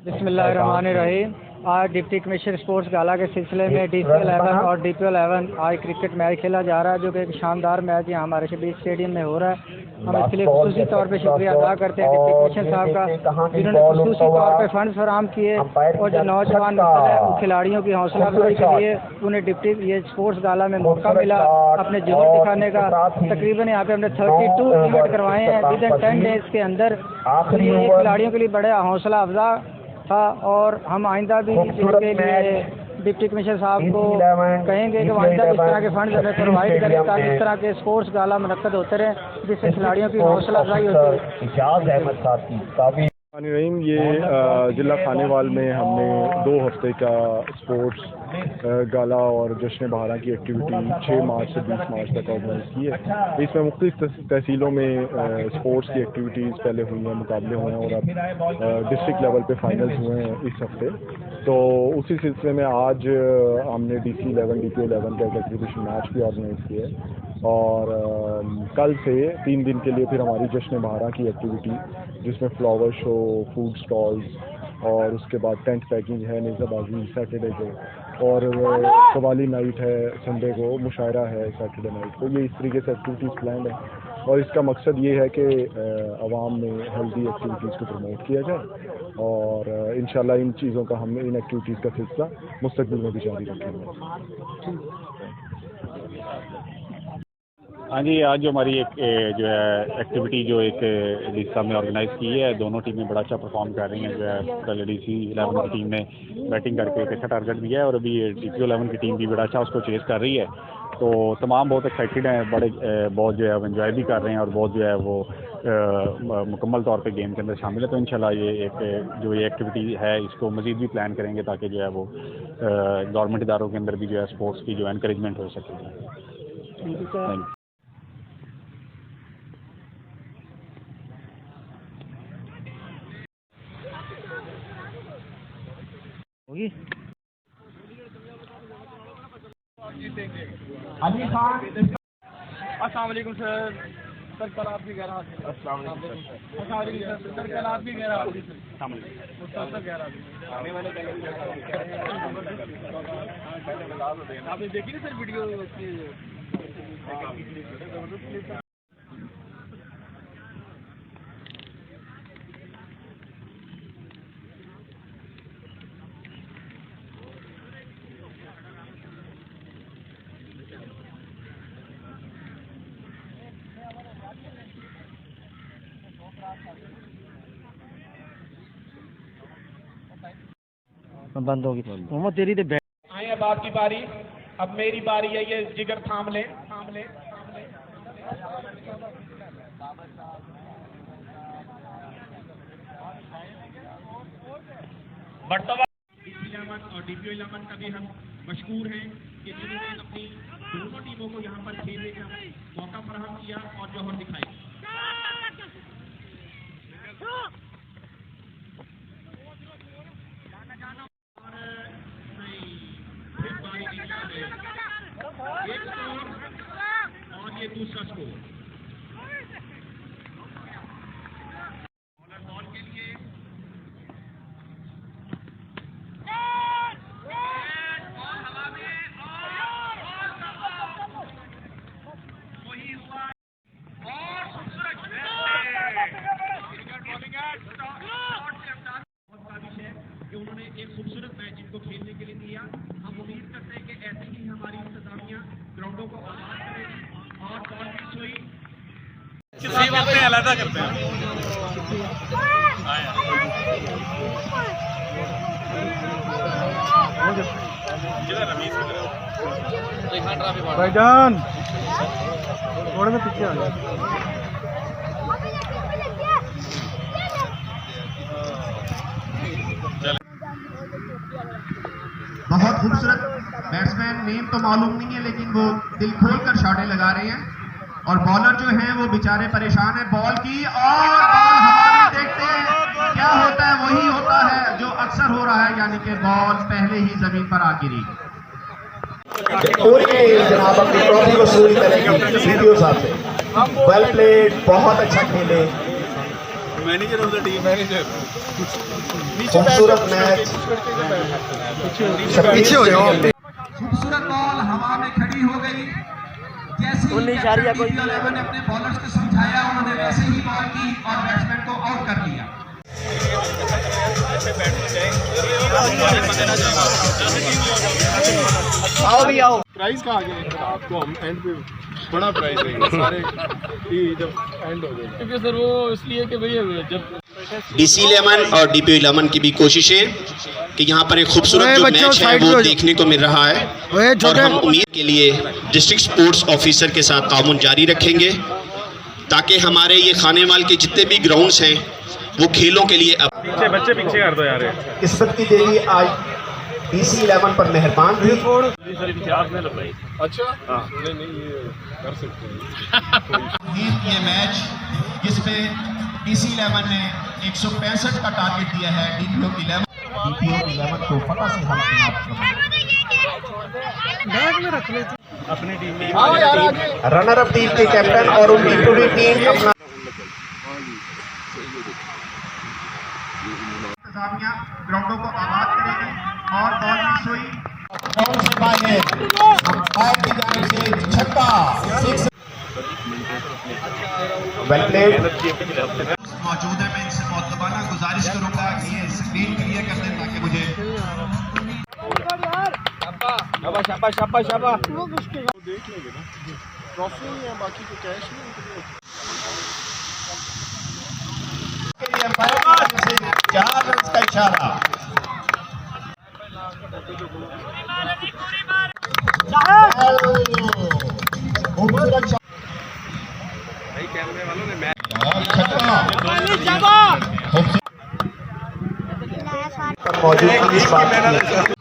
बिस्मिल्लाहिर्रहमानिर्रहीम। आज deputy commissioner sports गाला के सिलसिले में DC11 और DPO11 आज क्रिकेट मैच खेला जा रहा है, जो कि एक शानदार मैच यहाँ हमारे शबीर स्टेडियम में हो रहा है। हम इसके लिए खुसूसी तौर पे शुक्रिया अदा करते हैं डिप्टी कमिश्नर साहब का, जिन्होंने खुसूसी तौर पे फंड फराहम किए और जो नौजवान खिलाड़ियों की हौसला अफजाई के लिए उन्हें डिप्टी ये स्पोर्ट्स गाला में मौका मिला अपने जोहर दिखाने का। तकरीबन यहाँ पे हमने 32 इवेंट करवाए हैं विद इन 10 डेज के अंदर। ये खिलाड़ियों के लिए बड़ा हौसला अफजा था और हम आइंदा भी इसके लिए डिप्टी कमिश्नर साहब को कहेंगे कि आइंदा इस तरह के फंड हमें प्रोवाइड करें ताकि इस तरह के स्पोर्ट्स गाला मुनक्कद होते रहे, जिससे खिलाड़ियों की हौसला अफजाई होती है। ये ज़िला खानेवाल में हमने 2 हफ्ते का स्पोर्ट्स गाला और जश्न बहारा की एक्टिविटी 6 मार्च से 20 मार्च तक ऑर्गेनाइज़ की है। इसमें मुख्तलिफ तहसीलों में स्पोर्ट्स की एक्टिविटीज़ पहले हुई हैं, मुकाबले हुए हैं और अब डिस्ट्रिक्ट लेवल पे फाइनल्स हुए हैं इस हफ्ते। तो उसी सिलसिले में आज हमने DC11 DPO11 का एक एग्जीबिशन मैच भी ऑर्गेनाइज़ किया है और कल से 3 दिन के लिए फिर हमारी जश्न बहारा की एक्टिविटी, जिसमें फ्लावर शो, फूड स्टॉल्स और उसके बाद टेंट पैकिंग है, नेज़ाबाजी सैटरडे को, और कवाली नाइट है संडे को, मुशायरा है सैटरडे नाइट को। ये इस तरीके से एक्टिविटीज़ प्लान है और इसका मकसद ये है कि आवाम में हेल्दी एक्टिविटीज़ को प्रमोट किया जाए और इंशाल्लाह इन चीज़ों का हम इन एक्टिविटीज़ का सिलसिला मुस्तकबिल में भी जारी रखेंगे। हाँ जी, आज जो हमारी एक जो है एक्टिविटी जो एक डीसा में ऑर्गेनाइज़ की है, दोनों टीमें बड़ा अच्छा परफॉर्म कर रही हैं। जो है कल DC11 की टीम ने बैटिंग करके एक अच्छा टारगेट दिया है और अभी DPO11 की टीम भी बड़ा अच्छा उसको चेस कर रही है। तो तमाम बहुत एक्साइटेड हैं, बहुत जो है एंजॉय भी कर रहे हैं और बहुत जो है वो मुकम्मल तौर पे गेम के अंदर शामिल है। तो इंशाल्लाह ये एक्टिविटी है इसको मज़ीद भी प्लान करेंगे ताकि जो है वो गवर्नमेंट इदारों के अंदर भी जो है स्पोर्ट्स की जो एनकरेजमेंट हो सके। Thank you. अली खान, अस्सलाम वालेकुम सर। सर कल आप भी कह रहा था। अस्सलाम वालेकुम सर। कल आप भी कह रहा था। आपने देखी ना सर वीडियो उसकी? बंद होगी मोहम्मद तेरी तो आए अब आपकी बारी, अब मेरी बारी है। ये जिगर थाम ले। DC11 और DPO11 का भी हम मशकूर हैं कि जिन्होंने अपनी दोनों टीमों को यहाँ पर खेलने का मौका फराहम किया और जौहर दिखाई। एक स्कोर और ये दूसरा स्कोर। बॉलर बॉल के लिए बॉल हवा में वही हुआ और खूबसूरत काबिश है कि उन्होंने एक खूबसूरत मैच इनको खेलने के लिए दिया। हम उम्मीद करते हैं कि ऐसे ही हमारी इंतजामिया ग्राउंडों को आबाद करेगी और बॉल मिस हुई किसी बात पे अलग करते हैं। भाईजान थोड़े से पीछे आ जाए। बहुत खूबसूरत बैट्समैन, नेम तो मालूम नहीं है लेकिन वो दिल खोल कर शॉटें लगा रहे हैं और बॉलर जो हैं वो बेचारे परेशान हैं बॉल की और बॉल हवा में देखते हैं क्या होता है वही होता है जो अक्सर हो रहा है, यानी कि बॉल पहले ही जमीन पर आ गिरी। पूरी जनाब अपनी ट्रॉफी को पूरी करेंगे वीडियो साहब से। वेल प्लेड, बहुत अच्छा खेले, manager of the team manager. खूबसूरत मैच। पीछे हो जाओ। खूबसूरत बॉल हवा में खड़ी हो गई। जैसे ही DPO 11 ने अपने बॉलर्स को समझाया, उन्होंने वैसे ही बॉल की और बैट्समैन को आउट कर दिया। आओ भी आओ। प्राइस कहाँ गए आपको? हम एंड पे बड़ा प्राइस है सारे जब एंड हो जाएगा, क्योंकि सर वो इसलिए कि भाई जब DC 11 और DPO 11 की भी कोशिश है कि यहाँ पर एक खूबसूरत जो मैच है वो देखने को मिल रहा है, और हम उम्मीद के लिए डिस्ट्रिक्ट स्पोर्ट्स ऑफिसर के साथ ताउन जारी रखेंगे ताकि हमारे ये खानेवाल के जितने भी ग्राउंड्स हैं वो खेलों के लिए पीछे बच्चे पीछे कर दो यार। किस्मत की देवी आज DC 11 पर मेहरबान हुई। अच्छा नहीं ये कर सकते हैं। ये मैच जिसमें DC 11 ने 165 का टारगेट दिया है, DPO 11 को फतह से हम अपनी टीम में रनर अप टीम के कैप्टन और उनकी पूरी टीम अपना इंतजामिया ग्राउंडों को आबाद करेगी और बॉल मिस हुई। Well played. मौजूद है, मैं इनसे मुअद्दबाना गुजारिश करूंगा कि ये स्क्रीन क्लियर कर दें ताकि मुझे देख लेंगे ना, ट्रॉफी है बाकी तो कैश नहीं। 4 रन का इशारा। मौजूद इस बात